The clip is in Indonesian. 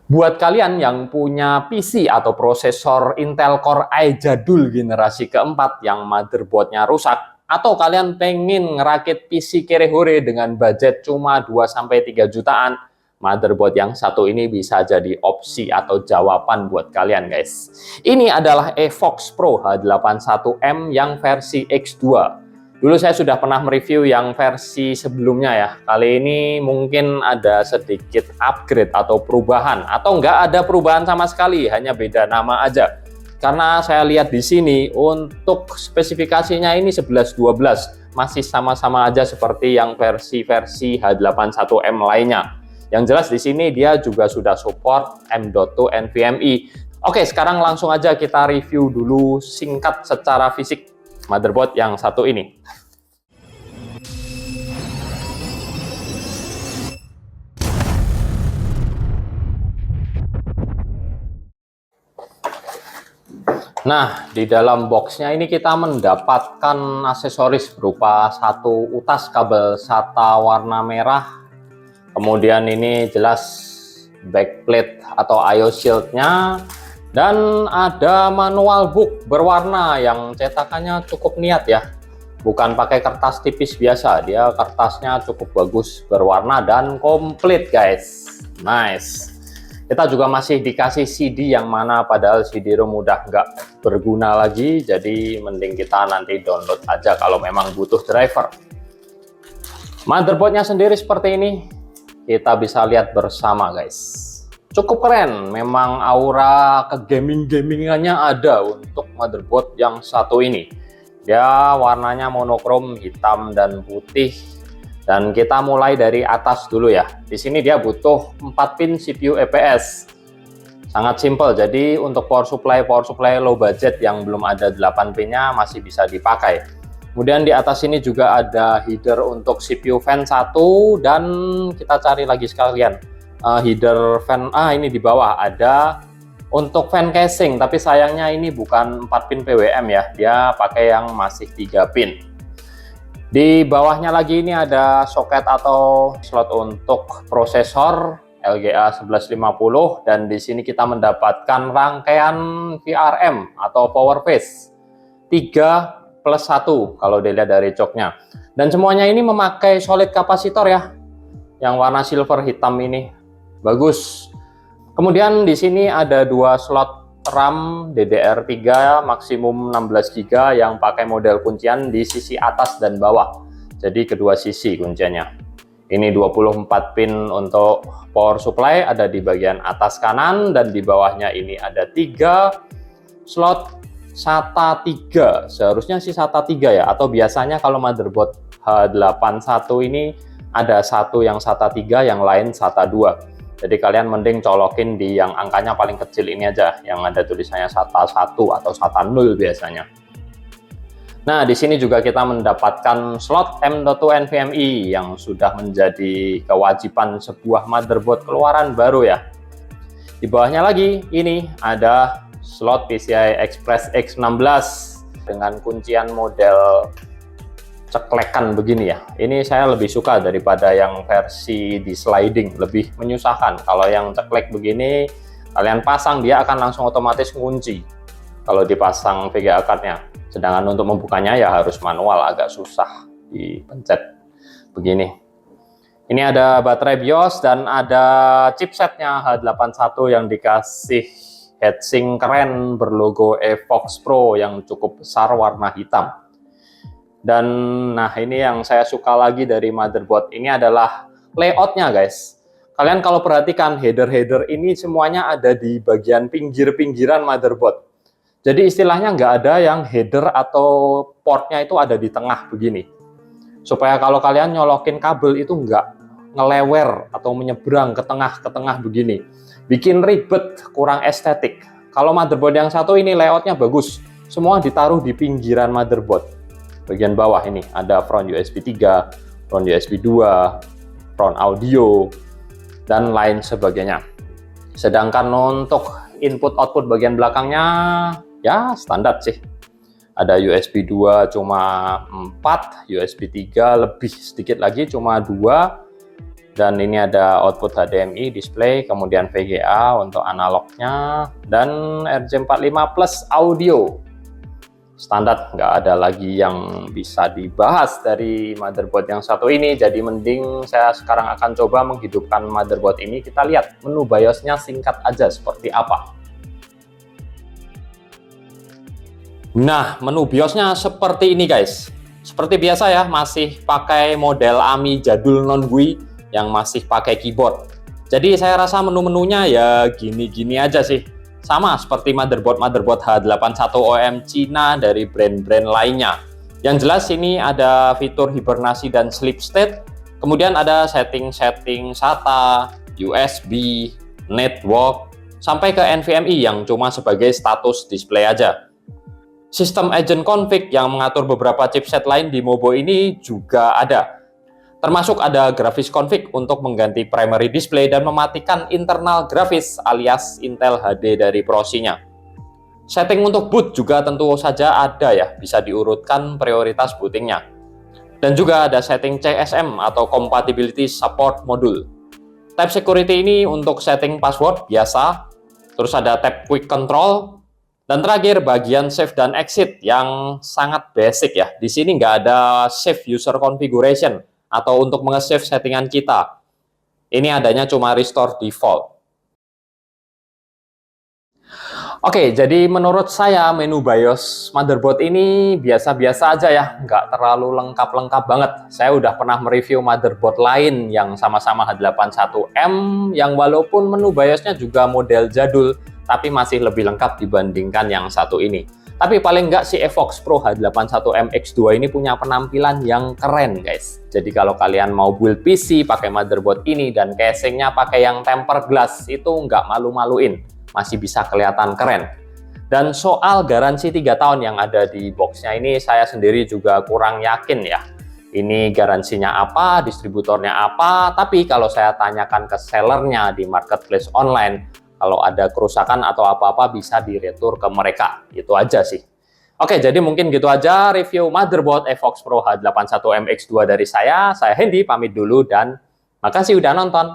Buat kalian yang punya PC atau prosesor Intel Core i jadul generasi keempat yang motherboardnya rusak, atau kalian pengen ngerakit PC kere-hore dengan budget cuma 2-3 jutaan, motherboard yang satu ini bisa jadi opsi atau jawaban buat kalian guys. Ini adalah Evox Pro H81M yang versi X2. Dulu saya sudah pernah mereview yang versi sebelumnya ya. Kali ini mungkin ada sedikit upgrade atau perubahan, atau nggak ada perubahan sama sekali, hanya beda nama aja. Karena saya lihat di sini untuk spesifikasinya ini 1112 masih sama-sama aja seperti yang versi-versi H81M lainnya. Yang jelas di sini dia juga sudah support M.2 NVMe. Oke, sekarang langsung aja kita review dulu singkat secara fisik motherboard yang satu ini. Nah, di dalam boxnya ini kita mendapatkan aksesoris berupa satu utas kabel SATA warna merah. Kemudian ini jelas backplate atau IO shield-nya. Dan ada manual book berwarna yang cetakannya cukup niat ya. Bukan pakai kertas tipis biasa, dia kertasnya cukup bagus, berwarna dan komplit guys. Nice. Kita juga masih dikasih CD yang mana padahal CD-ROM udah nggak berguna lagi, jadi mending kita nanti download aja kalau memang butuh driver. Motherboardnya sendiri seperti ini, kita bisa lihat bersama guys. Cukup keren, memang aura ke gaming-gamingannya ada untuk motherboard yang satu ini. Dia warnanya monokrom hitam dan putih. Dan kita mulai dari atas dulu ya. Di sini dia butuh 4 pin CPU EPS. Sangat simple, jadi untuk power supply low budget yang belum ada 8 pinnya masih bisa dipakai. Kemudian di atas ini juga ada header untuk CPU fan 1, dan kita cari lagi sekalian. Header fan, ini di bawah ada untuk fan casing, tapi sayangnya ini bukan 4 pin PWM ya, dia pakai yang masih 3 pin. Di bawahnya lagi ini ada soket atau slot untuk prosesor LGA 1150, dan di sini kita mendapatkan rangkaian VRM atau power phase 3+1 kalau dilihat dari coknya. Dan semuanya ini memakai solid kapasitor ya, yang warna silver hitam ini. Bagus. Kemudian di sini ada 2 slot RAM DDR3 maksimum 16 GB yang pakai model kuncian di sisi atas dan bawah. Jadi kedua sisi kunciannya. Ini 24 pin untuk power supply ada di bagian atas kanan, dan di bawahnya ini ada 3 slot SATA 3. Seharusnya sih SATA 3 ya, atau biasanya kalau motherboard H81 ini ada satu yang SATA 3, yang lain SATA 2. Jadi kalian mending colokin di yang angkanya paling kecil ini aja, yang ada tulisannya SATA 1 atau SATA 0 biasanya. Nah, di sini juga kita mendapatkan slot M.2 NVMe yang sudah menjadi kewajiban sebuah motherboard keluaran baru ya. Di bawahnya lagi ini ada slot PCI Express X16 dengan kuncian model ceklekan begini ya. Ini saya lebih suka daripada yang versi di sliding, lebih menyusahkan. Kalau yang ceklek begini kalian pasang, dia akan langsung otomatis ngunci kalau dipasang VGA card-nya. Sedangkan untuk membukanya ya harus manual, agak susah dipencet begini. Ini ada baterai BIOS dan ada chipsetnya H81 yang dikasih heatsink keren berlogo Evox Pro yang cukup besar warna hitam. Dan nah, ini yang saya suka lagi dari motherboard ini adalah layoutnya guys. Kalian kalau perhatikan header-header ini semuanya ada di bagian pinggir-pinggiran motherboard. Jadi istilahnya nggak ada yang header atau portnya itu ada di tengah begini. Supaya kalau kalian nyolokin kabel itu nggak ngelewer atau menyeberang ke tengah begini. Bikin ribet, kurang estetik. Kalau motherboard yang satu ini layoutnya bagus. Semua ditaruh di pinggiran motherboard. Bagian bawah ini ada front USB 3, front USB 2, front audio, dan lain sebagainya. Sedangkan untuk input output bagian belakangnya ya standar sih. Ada USB 2 cuma 4, USB 3 lebih sedikit lagi cuma 2, Dan ini ada output HDMI display, kemudian VGA untuk analognya, dan RJ45 Plus audio. Standar, nggak ada lagi yang bisa dibahas dari motherboard yang satu ini. Jadi mending saya sekarang akan coba menghidupkan motherboard ini. Kita lihat menu BIOS-nya singkat aja seperti apa. Nah, menu BIOS-nya seperti ini guys. Seperti biasa ya, masih pakai model AMI jadul non-GUI yang masih pakai keyboard. Jadi saya rasa menu-menunya ya gini-gini aja sih. Sama seperti motherboard H81OM Cina dari brand-brand lainnya. Yang jelas ini ada fitur hibernasi dan sleep state. Kemudian ada setting-setting SATA, USB, network, sampai ke NVMe yang cuma sebagai status display aja. Sistem agent config yang mengatur beberapa chipset lain di Mobo ini juga ada. Termasuk ada grafis config untuk mengganti primary display dan mematikan internal grafis alias Intel HD dari prosinya. Setting untuk boot juga tentu saja ada ya, bisa diurutkan prioritas bootingnya. Dan juga ada setting CSM atau Compatibility Support Module. Tab security ini untuk setting password biasa, terus ada tab quick control, dan terakhir bagian save dan exit yang sangat basic ya. Di sini nggak ada save user configuration atau untuk nge-save settingan kita. Ini adanya cuma restore default. Oke, jadi menurut saya menu BIOS motherboard ini biasa-biasa aja ya, nggak terlalu lengkap-lengkap banget. Saya udah pernah mereview motherboard lain yang sama-sama H81M, yang walaupun menu BIOS-nya juga model jadul, tapi masih lebih lengkap dibandingkan yang satu ini. Tapi paling nggak si Evox Pro H81M X2 ini punya penampilan yang keren guys. Jadi kalau kalian mau build PC pakai motherboard ini dan casingnya pakai yang tempered glass, itu nggak malu-maluin, masih bisa kelihatan keren. Dan soal garansi 3 tahun yang ada di boxnya ini, saya sendiri juga kurang yakin ya. Ini garansinya apa, distributornya apa, tapi kalau saya tanyakan ke sellernya di marketplace online, kalau ada kerusakan atau apa-apa bisa diretur ke mereka. Itu aja sih. Oke, jadi mungkin gitu aja review motherboard Evox Pro H81M X2 dari saya. Saya Hendy, pamit dulu dan makasih udah nonton.